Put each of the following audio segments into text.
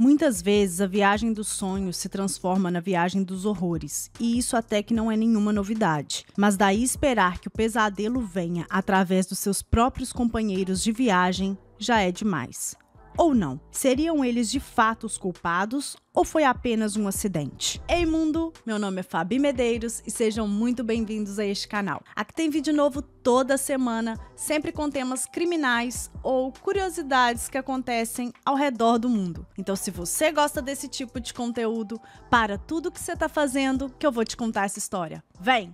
Muitas vezes a viagem dos sonhos se transforma na viagem dos horrores, e isso até que não é nenhuma novidade. Mas daí esperar que o pesadelo venha através dos seus próprios companheiros de viagem já é demais. Ou não? Seriam eles de fato os culpados ou foi apenas um acidente? Ei mundo, meu nome é Fabi Medeiros e sejam muito bem-vindos a este canal. Aqui tem vídeo novo toda semana, sempre com temas criminais ou curiosidades que acontecem ao redor do mundo. Então se você gosta desse tipo de conteúdo, para tudo que você tá fazendo que eu vou te contar essa história. Vem!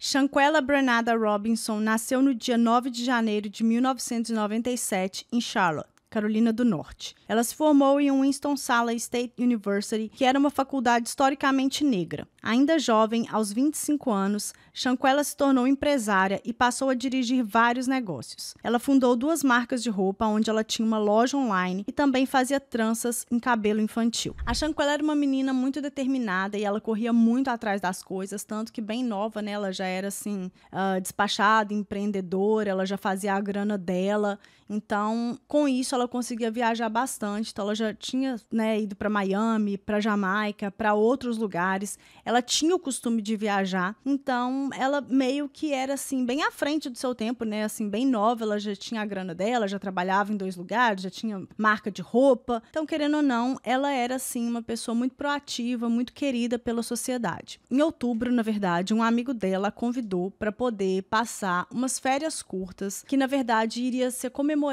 Shanquella Brenada Robinson nasceu no dia 9 de janeiro de 1997 em Charlotte, Carolina do Norte. Ela se formou em Winston-Salem State University, que era uma faculdade historicamente negra. Ainda jovem, aos 25 anos, Shanquella se tornou empresária e passou a dirigir vários negócios. Ela fundou 2 marcas de roupa, onde ela tinha uma loja online e também fazia tranças em cabelo infantil. A Shanquella era uma menina muito determinada e ela corria muito atrás das coisas, tanto que bem nova, né, ela já era assim, despachada, empreendedora, ela já fazia a grana dela. Então, com isso, ela conseguia viajar bastante. Então, ela já tinha, né, ido para Miami, para Jamaica, para outros lugares. Ela tinha o costume de viajar. Então, ela meio que era, assim, bem à frente do seu tempo, né? Assim, bem nova, ela já tinha a grana dela, já trabalhava em 2 lugares, já tinha marca de roupa. Então, querendo ou não, ela era, assim, uma pessoa muito proativa, muito querida pela sociedade. Em outubro, na verdade, um amigo dela a convidou para poder passar umas férias curtas, que, na verdade, iria ser comemorado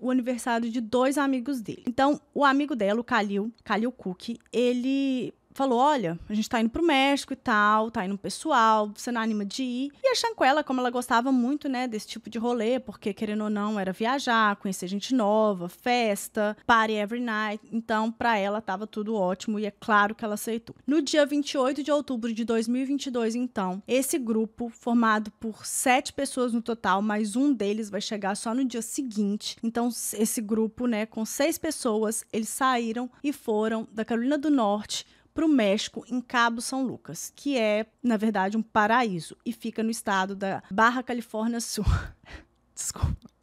o aniversário de 2 amigos dele. Então, o amigo dela, o Khalil Cook, ele falou, olha, a gente tá indo pro México e tal, tá indo um pessoal, você não anima de ir? E a Shanquella, como ela gostava muito, né, desse tipo de rolê, porque querendo ou não, era viajar, conhecer gente nova, festa, party every night, então pra ela tava tudo ótimo e é claro que ela aceitou. No dia 28 de outubro de 2022, então, esse grupo, formado por 7 pessoas no total, mas um deles vai chegar só no dia seguinte, então esse grupo, né, com 6 pessoas, eles saíram e foram da Carolina do Norte para o México, em Cabo São Lucas, que é, na verdade, um paraíso e fica no estado da Baja Califórnia Sul. Desculpa.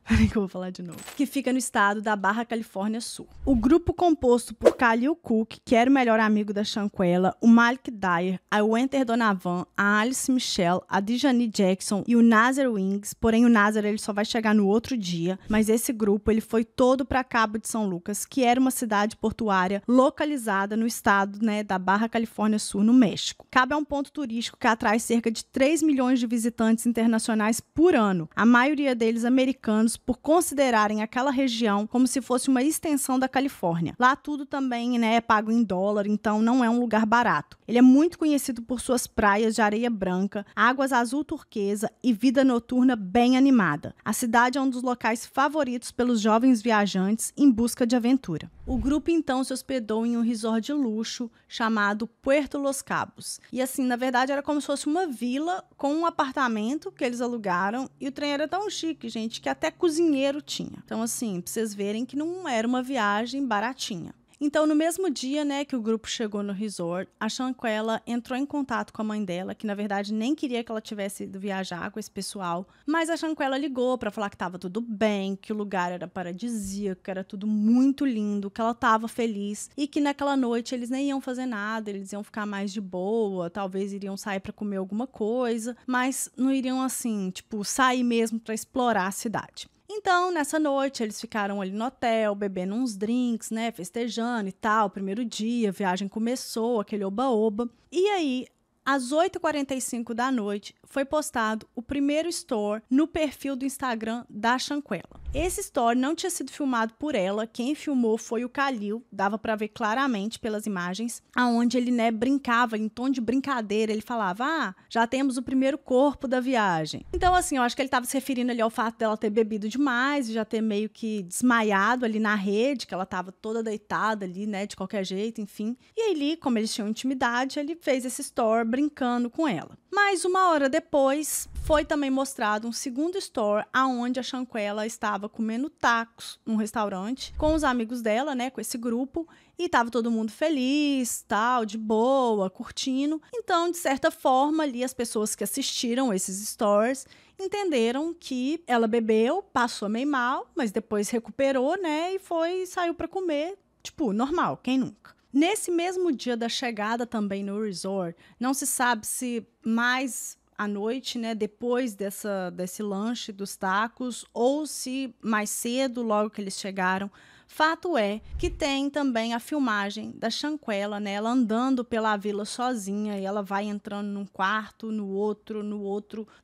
Peraí que eu vou falar de novo. Que fica no estado da Baja Califórnia Sul. O grupo composto por Khalil Cook, que era o melhor amigo da Shanquella, o Malik Dyer, a Wenter Donovan, a Alice Michelle, a Dijani Jackson e o Nazar Wings, porém o Nazar ele só vai chegar no outro dia, mas esse grupo ele foi todo para Cabo de São Lucas, que era uma cidade portuária localizada no estado, né, da Baja Califórnia Sul, no México. Cabo é um ponto turístico que atrai cerca de 3 milhões de visitantes internacionais por ano, a maioria deles americanos, por considerarem aquela região como se fosse uma extensão da Califórnia. Lá tudo também, né, é pago em dólar, então não é um lugar barato. Ele é muito conhecido por suas praias de areia branca, águas azul turquesa e vida noturna bem animada. A cidade é um dos locais favoritos pelos jovens viajantes em busca de aventura. O grupo então se hospedou em um resort de luxo chamado Puerto Los Cabos. E assim, na verdade, era como se fosse uma vila com um apartamento que eles alugaram e o trem era tão chique, gente, que até cozinheiro tinha. Então assim, pra vocês verem que não era uma viagem baratinha. Então, no mesmo dia, né, que o grupo chegou no resort, a Shanquella entrou em contato com a mãe dela, que na verdade nem queria que ela tivesse ido viajar com esse pessoal, mas a Shanquella ligou para falar que estava tudo bem, que o lugar era paradisíaco, que era tudo muito lindo, que ela estava feliz e que naquela noite eles nem iam fazer nada, eles iam ficar mais de boa, talvez iriam sair para comer alguma coisa, mas não iriam assim, tipo, sair mesmo para explorar a cidade. Então, nessa noite, eles ficaram ali no hotel, bebendo uns drinks, né, festejando e tal, primeiro dia, a viagem começou, aquele oba-oba. E aí, às 8h45 da noite, foi postado o primeiro story no perfil do Instagram da Shanquella. Esse story não tinha sido filmado por ela, quem filmou foi o Khalil, dava pra ver claramente pelas imagens, aonde ele, né, brincava, em tom de brincadeira, ele falava, ah, já temos o primeiro corpo da viagem. Então, assim, eu acho que ele tava se referindo ali ao fato dela ter bebido demais, e já ter meio que desmaiado ali na rede, que ela tava toda deitada ali, né, de qualquer jeito, enfim. E aí, como eles tinham intimidade, ele fez esse story brincando com ela. Mas 1 hora depois, foi também mostrado um segundo store aonde a Shanquella estava comendo tacos num restaurante com os amigos dela, né, com esse grupo, e tava todo mundo feliz, tal, de boa, curtindo. Então, de certa forma, ali as pessoas que assistiram esses stores entenderam que ela bebeu, passou meio mal, mas depois recuperou, né, e saiu para comer, tipo, normal, quem nunca. Nesse mesmo dia da chegada também no resort, não se sabe se mais à noite, né, depois desse lanche dos tacos, ou se mais cedo, logo que eles chegaram. Fato é que tem também a filmagem da Shanquella, né, ela andando pela vila sozinha, e ela vai entrando num quarto, no outro,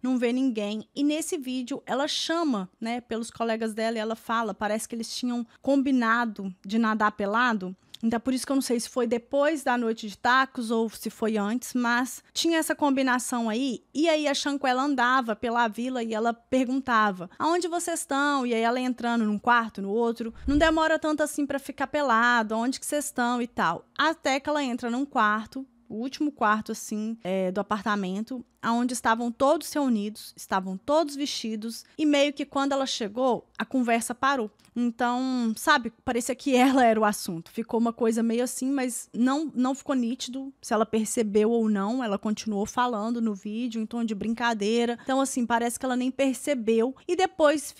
não vê ninguém. E nesse vídeo ela chama, né, pelos colegas dela, e ela fala, parece que eles tinham combinado de nadar pelado. Então, por isso que eu não sei se foi depois da noite de tacos ou se foi antes, mas tinha essa combinação aí. E aí a Shanquella andava pela vila e ela perguntava, aonde vocês estão? E aí ela entrando num quarto, no outro. Não demora tanto assim pra ficar pelado, onde que vocês estão e tal. Até que ela entra num quarto, o último quarto, assim, do apartamento, onde estavam todos reunidos, estavam todos vestidos, e meio que quando ela chegou, a conversa parou. Então, sabe, parecia que ela era o assunto. Ficou uma coisa meio assim, mas não ficou nítido se ela percebeu ou não. Ela continuou falando no vídeo, em tom de brincadeira. Então, assim, parece que ela nem percebeu. E depois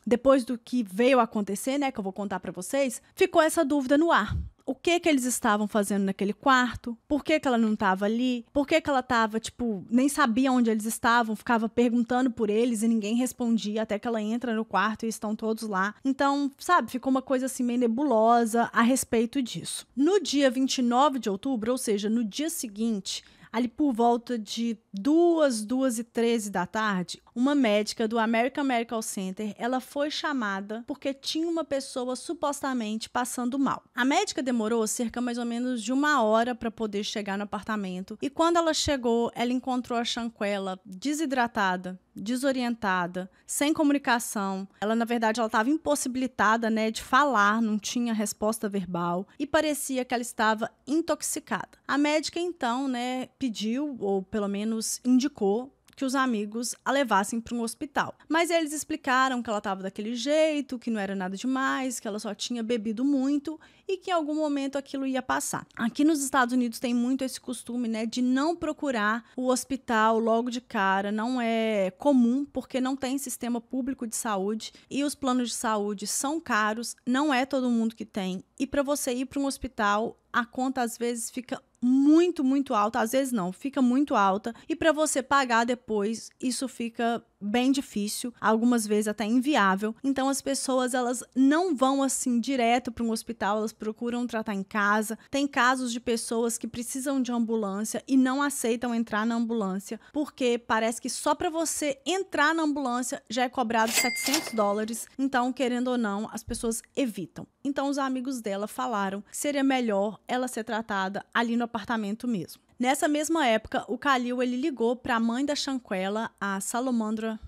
depois do que veio acontecer, né, que eu vou contar pra vocês, ficou essa dúvida no ar. O que eles estavam fazendo naquele quarto? Por que ela não estava ali? Por que ela estava, tipo, nem sabia onde eles estavam, ficava perguntando por eles e ninguém respondia, até que ela entra no quarto e estão todos lá. Então, sabe, ficou uma coisa assim meio nebulosa a respeito disso. No dia 29 de outubro, ou seja, no dia seguinte, ali por volta de 2h13 da tarde, uma médica do American Medical Center, ela foi chamada porque tinha uma pessoa supostamente passando mal. A médica demorou cerca mais ou menos de 1 hora para poder chegar no apartamento, e quando ela chegou, ela encontrou a Shanquella desidratada, desorientada, sem comunicação. Ela, na verdade, ela estava impossibilitada, né, de falar, não tinha resposta verbal, e parecia que ela estava intoxicada. A médica, então, né, pediu, ou pelo menos indicou, que os amigos a levassem para um hospital. Mas eles explicaram que ela estava daquele jeito, que não era nada demais, que ela só tinha bebido muito e que em algum momento aquilo ia passar. Aqui nos Estados Unidos tem muito esse costume, né, de não procurar o hospital logo de cara. Não é comum, porque não tem sistema público de saúde e os planos de saúde são caros, não é todo mundo que tem. E para você ir para um hospital, a conta às vezes fica muito alta, às vezes não, fica muito alta, e para você pagar depois, isso fica bem difícil, algumas vezes até inviável. Então as pessoas, elas não vão assim direto para um hospital, elas procuram tratar em casa. Tem casos de pessoas que precisam de ambulância e não aceitam entrar na ambulância, porque parece que só para você entrar na ambulância já é cobrado $700, então, querendo ou não, as pessoas evitam. Então os amigos dela falaram que seria melhor ela ser tratada ali no apartamento mesmo. Nessa mesma época, o Khalil, ele ligou para a mãe da Shanquella, a Salamandra,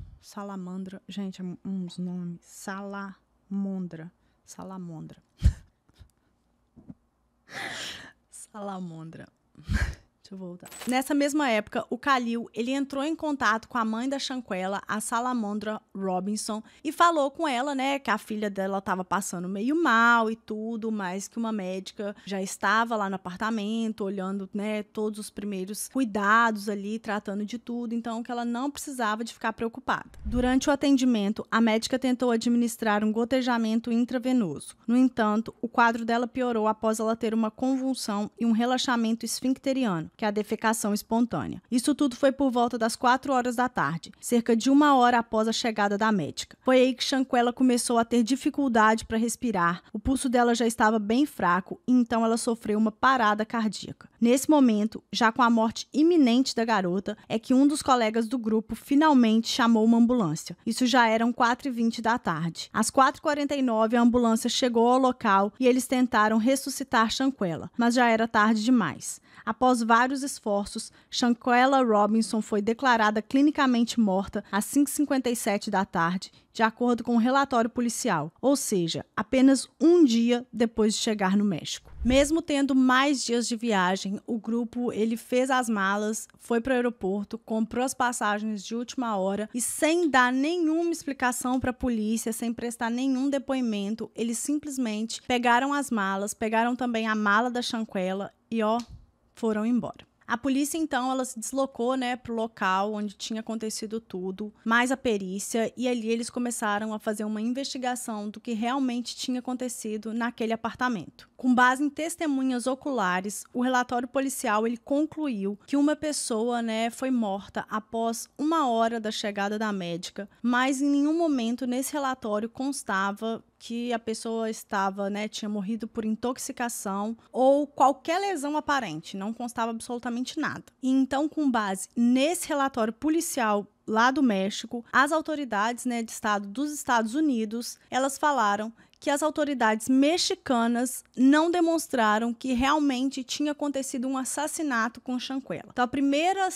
gente, uns nomes, Salamandra. Deixa eu voltar. Nessa mesma época, o Khalil, ele entrou em contato com a mãe da Shanquella, a Salamandra Robinson, e falou com ela, né, que a filha dela estava passando meio mal e tudo, mas que uma médica já estava lá no apartamento, olhando, né, todos os primeiros cuidados ali, tratando de tudo, então que ela não precisava de ficar preocupada. Durante o atendimento, a médica tentou administrar um gotejamento intravenoso. No entanto, o quadro dela piorou após ela ter uma convulsão e um relaxamento esfincteriano, que é a defecação espontânea. Isso tudo foi por volta das 4h da tarde, cerca de 1 hora após a chegada da médica. Foi aí que Shanquella começou a ter dificuldade para respirar, o pulso dela já estava bem fraco e então ela sofreu uma parada cardíaca. Nesse momento, já com a morte iminente da garota, é que um dos colegas do grupo finalmente chamou uma ambulância. Isso já eram 4h20 da tarde. Às 4h49, a ambulância chegou ao local e eles tentaram ressuscitar Shanquella, mas já era tarde demais. Após vários esforços, Shanquella Robinson foi declarada clinicamente morta às 5h57 da tarde, de acordo com o relatório policial, ou seja, apenas um dia depois de chegar no México. Mesmo tendo mais dias de viagem, o grupo ele fez as malas, foi para o aeroporto, comprou as passagens de última hora e sem dar nenhuma explicação para a polícia, sem prestar nenhum depoimento, eles simplesmente pegaram as malas, pegaram também a mala da Shanquella e foram embora. A polícia, então, ela se deslocou, para o local onde tinha acontecido tudo, mais a perícia, e ali eles começaram a fazer uma investigação do que realmente tinha acontecido naquele apartamento. Com base em testemunhas oculares, o relatório policial ele concluiu que uma pessoa, foi morta após 1 hora da chegada da médica, mas em nenhum momento nesse relatório constava que a pessoa tinha morrido por intoxicação ou qualquer lesão aparente, não constava absolutamente nada. E então, com base nesse relatório policial lá do México, as autoridades, de estado dos Estados Unidos, elas falaram que as autoridades mexicanas não demonstraram que realmente tinha acontecido um assassinato com Shanquella. Então, a primeira,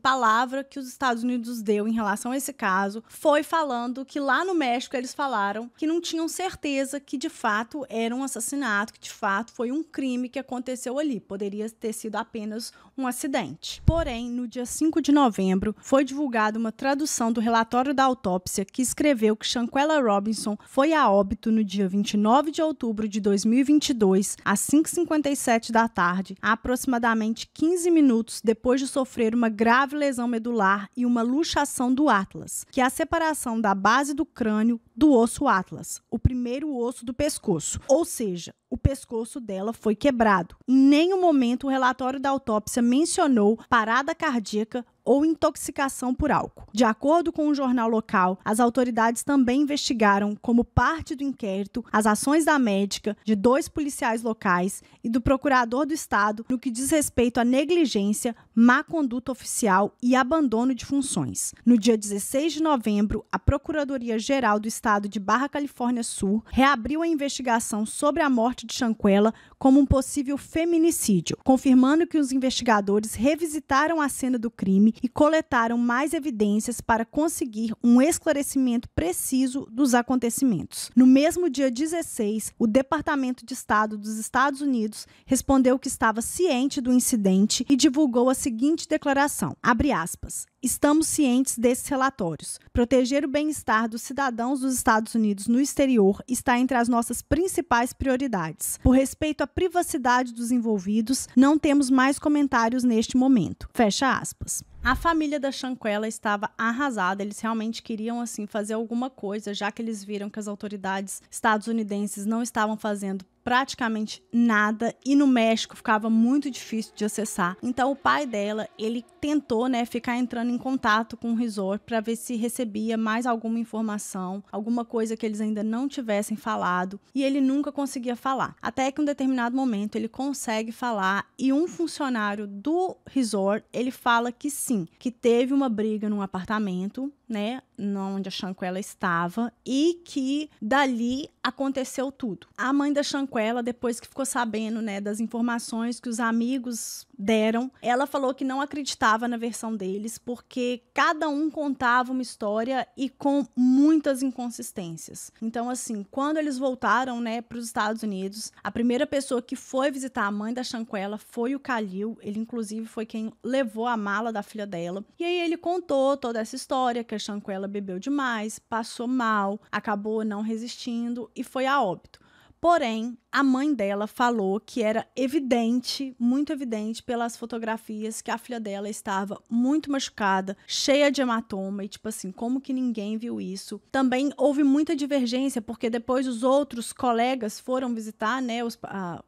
palavra que os Estados Unidos deu em relação a esse caso foi falando que lá no México eles falaram que não tinham certeza que de fato era um assassinato, que de fato foi um crime que aconteceu ali. Poderia ter sido apenas um acidente. Porém, no dia 5 de novembro, foi divulgada uma tradução do relatório da autópsia que escreveu que Shanquella Robinson foi a óbito no dia 29 de outubro de 2022, às 5h57 da tarde, aproximadamente 15 minutos depois de sofrer uma grave lesão medular e uma luxação do atlas, que é a separação da base do crânio do osso atlas, o primeiro osso do pescoço, ou seja, o pescoço dela foi quebrado. Em nenhum momento o relatório da autópsia mencionou parada cardíaca ou intoxicação por álcool. De acordo com o jornal local, as autoridades também investigaram, como parte do inquérito, as ações da médica, de 2 policiais locais e do procurador do estado no que diz respeito à negligência, má conduta oficial e abandono de funções. No dia 16 de novembro, a Procuradoria-Geral do Estado de Baja Califórnia Sul reabriu a investigação sobre a morte de Shanquella como um possível feminicídio, confirmando que os investigadores revisitaram a cena do crime e coletaram mais evidências para conseguir um esclarecimento preciso dos acontecimentos. No mesmo dia 16, o Departamento de Estado dos Estados Unidos respondeu que estava ciente do incidente e divulgou a seguinte declaração, abre aspas, estamos cientes desses relatórios. Proteger o bem-estar dos cidadãos dos Estados Unidos no exterior está entre as nossas principais prioridades. Por respeito à privacidade dos envolvidos, não temos mais comentários neste momento. Fecha aspas. A família da Shanquella estava arrasada, eles realmente queriam fazer alguma coisa, já que eles viram que as autoridades estadunidenses não estavam fazendo praticamente nada e no México ficava muito difícil de acessar. Então o pai dela, ele tentou, ficar entrando em contato com o resort para ver se recebia mais alguma informação, alguma coisa que eles ainda não tivessem falado, e ele nunca conseguia falar. Até que em um determinado momento ele consegue falar e um funcionário do resort, ele fala que sim, que teve uma briga num apartamento, onde a Shanquella estava, e que dali aconteceu tudo. A mãe da Shanquella, depois que ficou sabendo, das informações que os amigos deram, ela falou que não acreditava na versão deles, porque cada um contava uma história e com muitas inconsistências. Então, quando eles voltaram, para os Estados Unidos, a primeira pessoa que foi visitar a mãe da Shanquella foi o Khalil, ele inclusive foi quem levou a mala da filha dela, e aí ele contou toda essa história, que a Shanquella bebeu demais, passou mal, acabou não resistindo e foi a óbito. Porém, a mãe dela falou que era evidente, muito evidente pelas fotografias, que a filha dela estava muito machucada, cheia de hematoma e como que ninguém viu isso. Também houve muita divergência, porque depois os outros colegas foram visitar,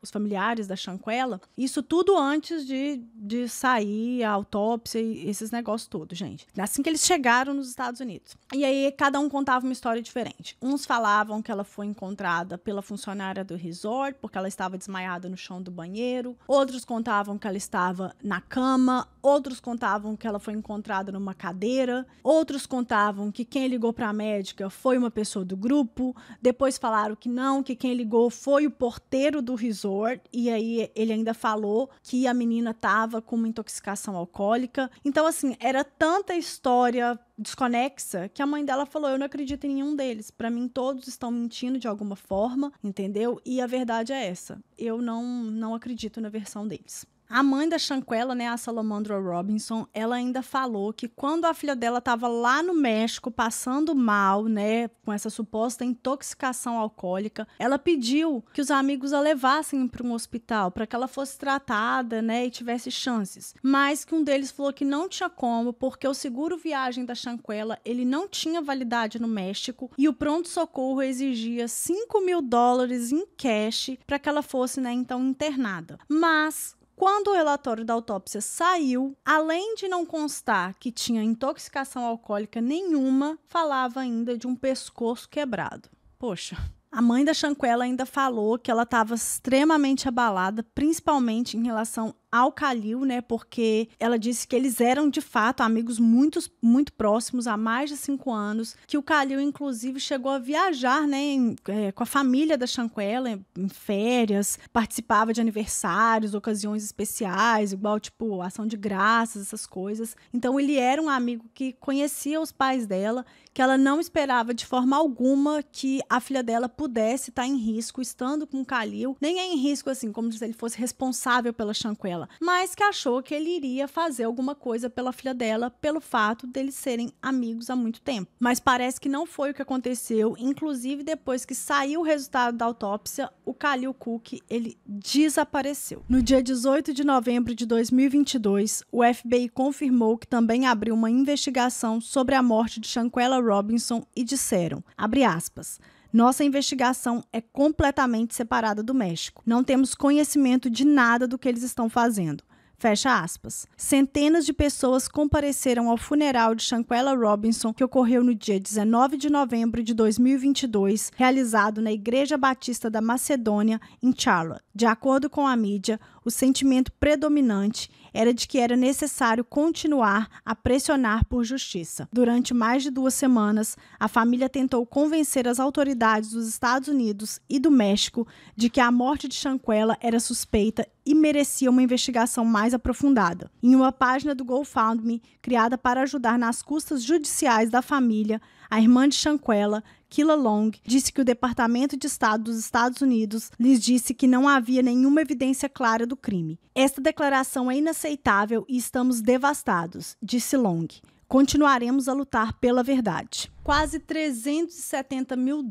os familiares da Shanquella, isso tudo antes de sair a autópsia e esses negócios todos, gente. Assim que eles chegaram nos Estados Unidos. E aí cada um contava uma história diferente. Uns falavam que ela foi encontrada pela funcionária do resort, resort, porque ela estava desmaiada no chão do banheiro. Outros contavam que ela estava na cama. Outros contavam que ela foi encontrada numa cadeira. Outros contavam que quem ligou para a médica foi uma pessoa do grupo. Depois falaram que não, que quem ligou foi o porteiro do resort. E aí ele ainda falou que a menina estava com uma intoxicação alcoólica. Então, assim, era tanta história desconexa que a mãe dela falou: eu não acredito em nenhum deles. Para mim, todos estão mentindo de alguma forma, entendeu? E a verdade é essa. Eu não acredito na versão deles. A mãe da Shanquella, né, a Salamandra Robinson, ela ainda falou que quando a filha dela estava lá no México passando mal, né, com essa suposta intoxicação alcoólica, ela pediu que os amigos a levassem para um hospital para que ela fosse tratada, né, e tivesse chances. Mas que um deles falou que não tinha como, porque o seguro viagem da Shanquella, ele não tinha validade no México e o pronto-socorro exigia $5.000 em cash para que ela fosse, né, então internada. Mas quando o relatório da autópsia saiu, além de não constar que tinha intoxicação alcoólica nenhuma, falava ainda de um pescoço quebrado. Poxa. A mãe da Shanquella ainda falou que ela estava extremamente abalada, principalmente em relação ao Khalil, né? Porque ela disse que eles eram, de fato, amigos muito próximos há mais de 5 anos, que o Khalil, inclusive, chegou a viajar, né, com a família da Shanquella em férias, participava de aniversários, ocasiões especiais, igual, tipo, ação de graças, essas coisas. Então, ele era um amigo que conhecia os pais dela, que ela não esperava de forma alguma que a filha dela pudesse estar em risco estando com o Khalil, nem é em risco assim, como se ele fosse responsável pela Shanquella, mas que achou que ele iria fazer alguma coisa pela filha dela pelo fato deles serem amigos há muito tempo. Mas parece que não foi o que aconteceu, inclusive depois que saiu o resultado da autópsia, o Khalil Cook, ele desapareceu. No dia 18 de novembro de 2022, o FBI confirmou que também abriu uma investigação sobre a morte de Shanquella Robinson e disseram, abre aspas, nossa investigação é completamente separada do México. Não temos conhecimento de nada do que eles estão fazendo. Fecha aspas. Centenas de pessoas compareceram ao funeral de Shanquella Robinson, que ocorreu no dia 19 de novembro de 2022, realizado na Igreja Batista da Macedônia, em Charlotte. De acordo com a mídia, o sentimento predominante era de que era necessário continuar a pressionar por justiça. Durante mais de 2 semanas, a família tentou convencer as autoridades dos Estados Unidos e do México de que a morte de Shanquella era suspeita e merecia uma investigação mais aprofundada. Em uma página do GoFundMe, criada para ajudar nas custas judiciais da família, a irmã de Shanquella, Killa Long, disse que o Departamento de Estado dos Estados Unidos lhes disse que não havia nenhuma evidência clara do crime. Esta declaração é inaceitável e estamos devastados, disse Long. Continuaremos a lutar pela verdade. Quase $370 mil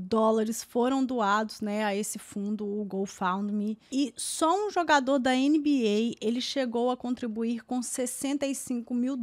foram doados, né, a esse fundo, o GoFundMe. E só um jogador da NBA, ele chegou a contribuir com $65 mil.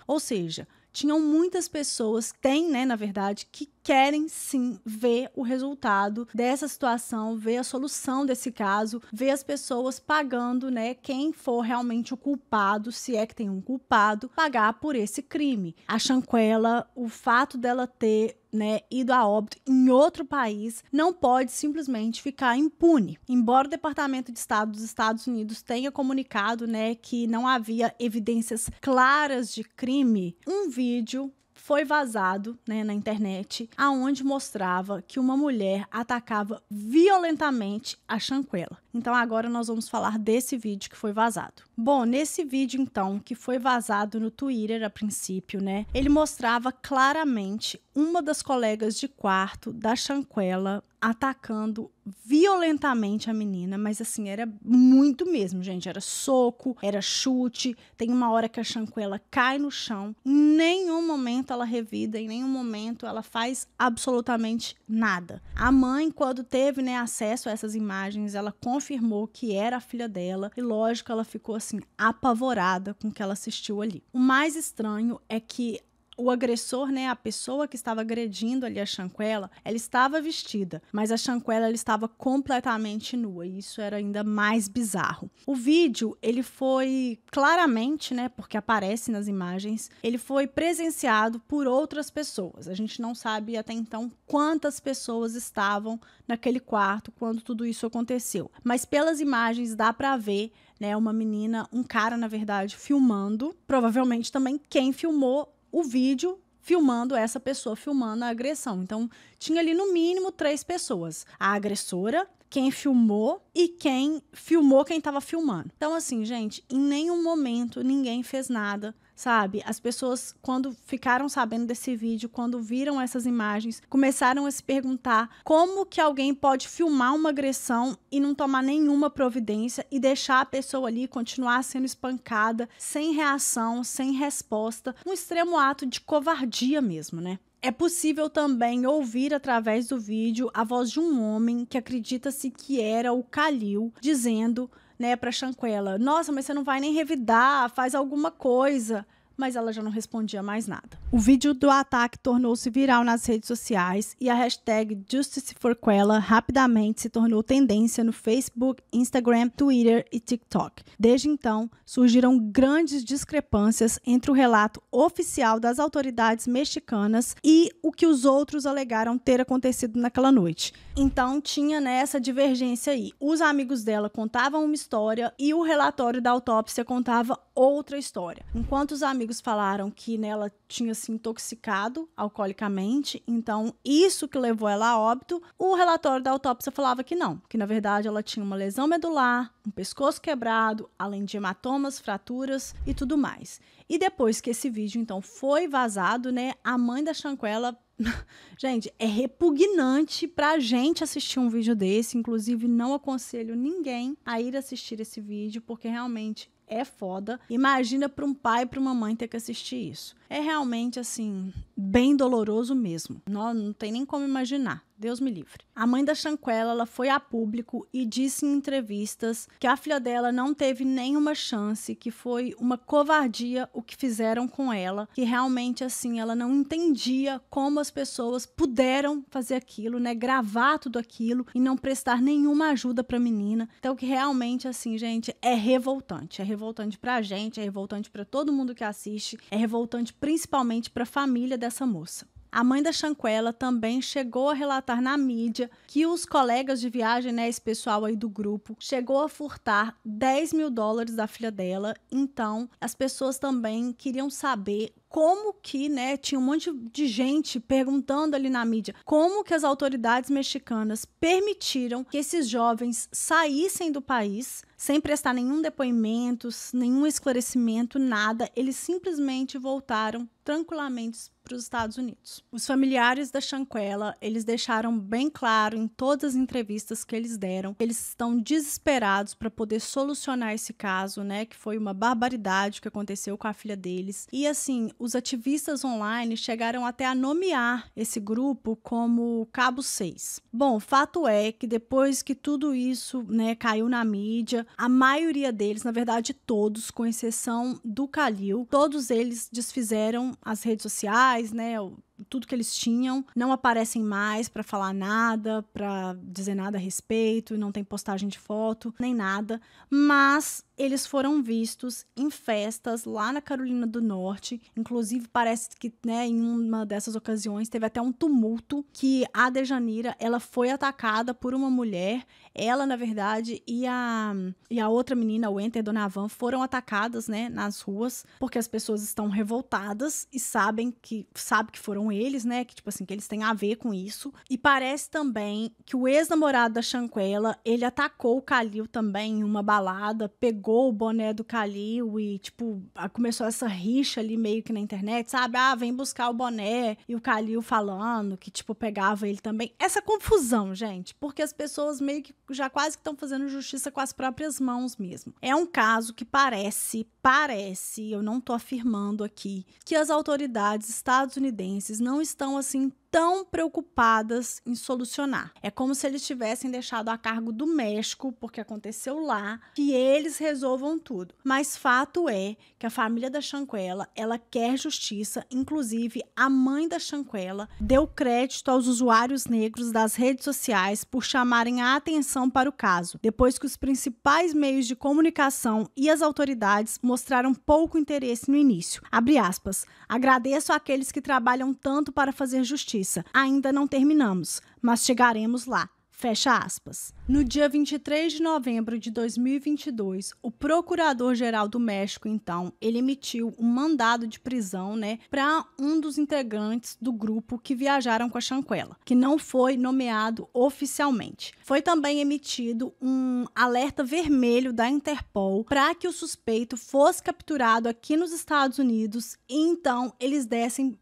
Ou seja, tinham muitas pessoas, tem, né, na verdade, que querem sim ver o resultado dessa situação, ver a solução desse caso, ver as pessoas pagando, né, quem for realmente o culpado, se é que tem um culpado, pagar por esse crime. A Shanquella, o fato dela ter, né, ido a óbito em outro país, não pode simplesmente ficar impune. Embora o Departamento de Estado dos Estados Unidos tenha comunicado, né, que não havia evidências claras de crime, um vídeo foi vazado, né, na internet, aonde mostrava que uma mulher atacava violentamente a Shanquella. Então agora nós vamos falar desse vídeo que foi vazado. Bom, nesse vídeo então, que foi vazado no Twitter a princípio, né, ele mostrava claramente uma das colegas de quarto da Shanquella atacando violentamente a menina, mas assim, era muito mesmo, gente, era soco, era chute, tem uma hora que a Shanquella cai no chão, em nenhum momento ela revida, em nenhum momento ela faz absolutamente nada. A mãe, quando teve, né, acesso a essas imagens, ela confirmou que era a filha dela, e lógico, ela ficou assim, apavorada com o que ela assistiu ali. O mais estranho é que o agressor, né, a pessoa que estava agredindo ali a Shanquella, ela estava vestida, mas a Shanquella ela estava completamente nua, e isso era ainda mais bizarro. O vídeo, ele foi claramente, né, porque aparece nas imagens, ele foi presenciado por outras pessoas. A gente não sabe até então quantas pessoas estavam naquele quarto quando tudo isso aconteceu, mas pelas imagens dá para ver, né, uma menina, um cara, na verdade, filmando, provavelmente também quem filmou o vídeo, filmando essa pessoa, filmando a agressão. Então, tinha ali no mínimo 3 pessoas. A agressora, quem filmou e quem filmou quem estava filmando. Então, assim, gente, em nenhum momento ninguém fez nada, sabe? As pessoas, quando ficaram sabendo desse vídeo, quando viram essas imagens, começaram a se perguntar como que alguém pode filmar uma agressão e não tomar nenhuma providência e deixar a pessoa ali continuar sendo espancada, sem reação, sem resposta. Um extremo ato de covardia mesmo, né? É possível também ouvir através do vídeo a voz de um homem que acredita-se que era o Khalil, dizendo, né, para Shanquella: nossa, mas você não vai nem revidar, faz alguma coisa. Mas ela já não respondia mais nada. O vídeo do ataque tornou-se viral nas redes sociais e a hashtag #JusticeForQuella rapidamente se tornou tendência no Facebook, Instagram, Twitter e TikTok. Desde então, surgiram grandes discrepâncias entre o relato oficial das autoridades mexicanas e o que os outros alegaram ter acontecido naquela noite. Então, tinha, né, essa divergência aí. Os amigos dela contavam uma história e o relatório da autópsia contava outra história. Enquanto os amigos falaram que, né, ela tinha se intoxicado alcoolicamente, então isso que levou ela a óbito, o relatório da autópsia falava que não, que na verdade ela tinha uma lesão medular, um pescoço quebrado, além de hematomas, fraturas e tudo mais. E depois que esse vídeo então foi vazado, né, a mãe da Shanquella, gente, é repugnante pra gente assistir um vídeo desse, inclusive não aconselho ninguém a ir assistir esse vídeo, porque realmente é foda. Imagina para um pai e para uma mãe ter que assistir isso. É realmente, assim, bem doloroso mesmo. Não tem nem como imaginar. Deus me livre. A mãe da Shanquella, ela foi a público e disse em entrevistas que a filha dela não teve nenhuma chance, que foi uma covardia o que fizeram com ela, que realmente, assim, ela não entendia como as pessoas puderam fazer aquilo, né, gravar tudo aquilo e não prestar nenhuma ajuda pra menina. Então, que realmente, assim, gente, é revoltante. É revoltante pra gente, é revoltante pra todo mundo que assiste, é revoltante principalmente pra família dessa moça. A mãe da Shanquella também chegou a relatar na mídia que os colegas de viagem, né, esse pessoal aí do grupo, chegou a furtar $10 mil da filha dela. Então, as pessoas também queriam saber como que, né, tinha um monte de gente perguntando ali na mídia como que as autoridades mexicanas permitiram que esses jovens saíssem do país sem prestar nenhum depoimento, nenhum esclarecimento, nada. Eles simplesmente voltaram tranquilamente para os Estados Unidos. Os familiares da Shanquella, eles deixaram bem claro em todas as entrevistas que eles deram, que eles estão desesperados para poder solucionar esse caso, né, que foi uma barbaridade que aconteceu com a filha deles. E assim, os ativistas online chegaram até a nomear esse grupo como Cabo 6. Bom, o fato é que depois que tudo isso, né, caiu na mídia, a maioria deles, na verdade todos, com exceção do Khalil, todos eles desfizeram as redes sociais, né, tudo que eles tinham, não aparecem mais para falar nada, para dizer nada a respeito, não tem postagem de foto, nem nada, mas eles foram vistos em festas lá na Carolina do Norte. Inclusive, parece que, né, em uma dessas ocasiões teve até um tumulto que a Dejanira, ela foi atacada por uma mulher. Ela, na verdade, e a outra menina, o Enter Donavan, foram atacadas, né, nas ruas, porque as pessoas estão revoltadas e sabe que foram eles, né, que tipo assim, que eles têm a ver com isso. E parece também que o ex-namorado da Shanquella, ele atacou o Khalil também em uma balada, pegou o boné do Khalil e, tipo, começou essa rixa ali meio que na internet, sabe? Ah, vem buscar o boné. E o Khalil falando que, tipo, pegava ele também. Essa confusão, gente, porque as pessoas meio que já quase que estão fazendo justiça com as próprias mãos mesmo. É um caso que parece, eu não tô afirmando aqui, que as autoridades estadunidenses não estão, assim, tão preocupadas em solucionar. É como se eles tivessem deixado a cargo do México, porque aconteceu lá, que eles resolvam tudo. Mas fato é que a família da Shanquella, ela quer justiça, inclusive a mãe da Shanquella deu crédito aos usuários negros das redes sociais por chamarem a atenção para o caso, depois que os principais meios de comunicação e as autoridades mostraram pouco interesse no início. Abre aspas, agradeço àqueles que trabalham tanto para fazer justiça. Ainda não terminamos, mas chegaremos lá. Fecha aspas. No dia 23 de novembro de 2022, o Procurador-Geral do México, então, ele emitiu um mandado de prisão, para um dos integrantes do grupo que viajaram com a Shanquella, que não foi nomeado oficialmente. Foi também emitido um alerta vermelho da Interpol para que o suspeito fosse capturado aqui nos Estados Unidos e, então, eles dessem,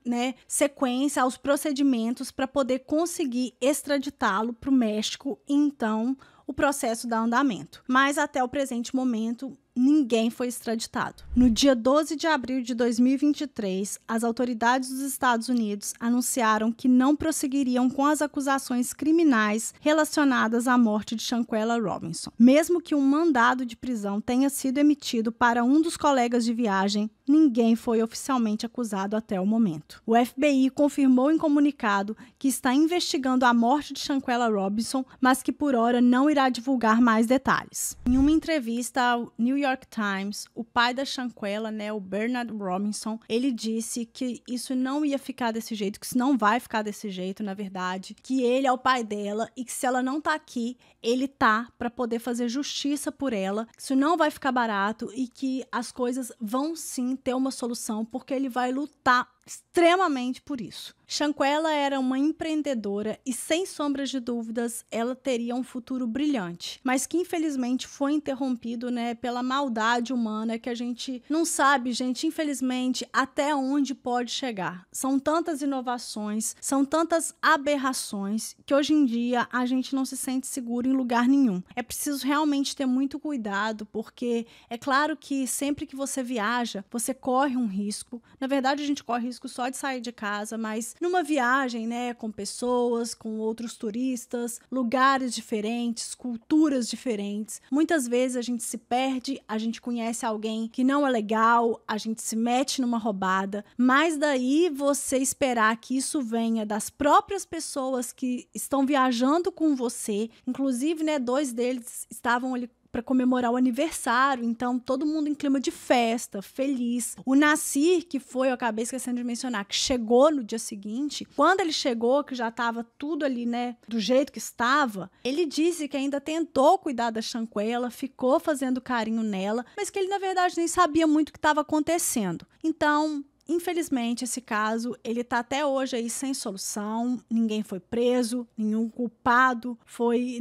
sequência aos procedimentos para poder conseguir extraditá-lo para o México e, então, o processo dá andamento. Mas até o presente momento, ninguém foi extraditado. No dia 12 de abril de 2023, as autoridades dos Estados Unidos anunciaram que não prosseguiriam com as acusações criminais relacionadas à morte de Shanquella Robinson. Mesmo que um mandado de prisão tenha sido emitido para um dos colegas de viagem, ninguém foi oficialmente acusado até o momento. O FBI confirmou em comunicado que está investigando a morte de Shanquella Robinson, mas que por hora não irá divulgar mais detalhes. Em uma entrevista ao New York Times, o pai da Shanquella, o Bernard Robinson, ele disse que isso não ia ficar desse jeito, que isso não vai ficar desse jeito, na verdade, que ele é o pai dela e que se ela não tá aqui, ele tá para poder fazer justiça por ela, que isso não vai ficar barato e que as coisas vão sim ter uma solução, porque ele vai lutar extremamente por isso. Shanquella era uma empreendedora e, sem sombras de dúvidas, ela teria um futuro brilhante, mas que infelizmente foi interrompido, pela maldade humana que a gente não sabe, gente, infelizmente, até onde pode chegar. São tantas inovações, são tantas aberrações que hoje em dia a gente não se sente seguro em lugar nenhum. É preciso realmente ter muito cuidado, porque é claro que sempre que você viaja, você corre um risco. Na verdade, a gente corre risco só de sair de casa, mas numa viagem, com pessoas, com outros turistas, lugares diferentes, culturas diferentes, muitas vezes a gente se perde, a gente conhece alguém que não é legal, a gente se mete numa roubada, mas daí você esperar que isso venha das próprias pessoas que estão viajando com você, inclusive, 2 deles estavam ali para comemorar o aniversário, então todo mundo em clima de festa, feliz. O Nassir, que foi, eu acabei esquecendo de mencionar, que chegou no dia seguinte, quando ele chegou, que já estava tudo ali, do jeito que estava, ele disse que ainda tentou cuidar da Shanquella, ficou fazendo carinho nela, mas que ele, na verdade, nem sabia muito o que estava acontecendo. Então, infelizmente, esse caso, ele tá até hoje aí sem solução, ninguém foi preso, nenhum culpado foi,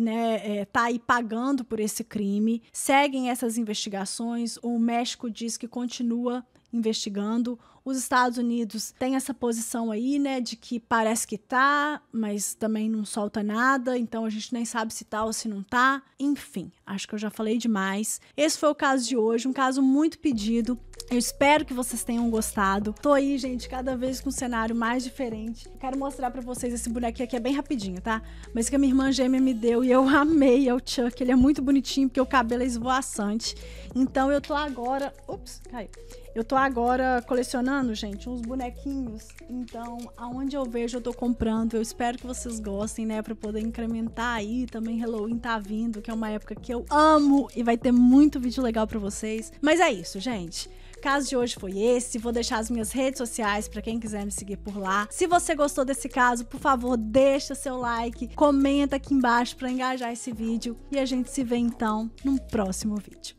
tá aí pagando por esse crime. Seguem essas investigações, o México diz que continua investigando. Os Estados Unidos têm essa posição aí, de que parece que tá, mas também não solta nada, então a gente nem sabe se tá ou se não tá. Enfim, acho que eu já falei demais. Esse foi o caso de hoje, um caso muito pedido. Eu espero que vocês tenham gostado. Tô aí, gente, cada vez com um cenário mais diferente. Quero mostrar pra vocês esse bonequinho aqui, é bem rapidinho, tá? Mas que a minha irmã gêmea me deu e eu amei, é o Chuck. Ele é muito bonitinho porque o cabelo é esvoaçante. Então eu tô agora... Ups, caiu. Eu tô agora colecionando, gente, uns bonequinhos. Então, aonde eu vejo, eu tô comprando. Eu espero que vocês gostem, pra poder incrementar aí. Também Halloween tá vindo, que é uma época que eu amo. E vai ter muito vídeo legal pra vocês. Mas é isso, gente. O caso de hoje foi esse. Vou deixar as minhas redes sociais pra quem quiser me seguir por lá. Se você gostou desse caso, por favor, deixa seu like. Comenta aqui embaixo pra engajar esse vídeo. E a gente se vê, então, num próximo vídeo.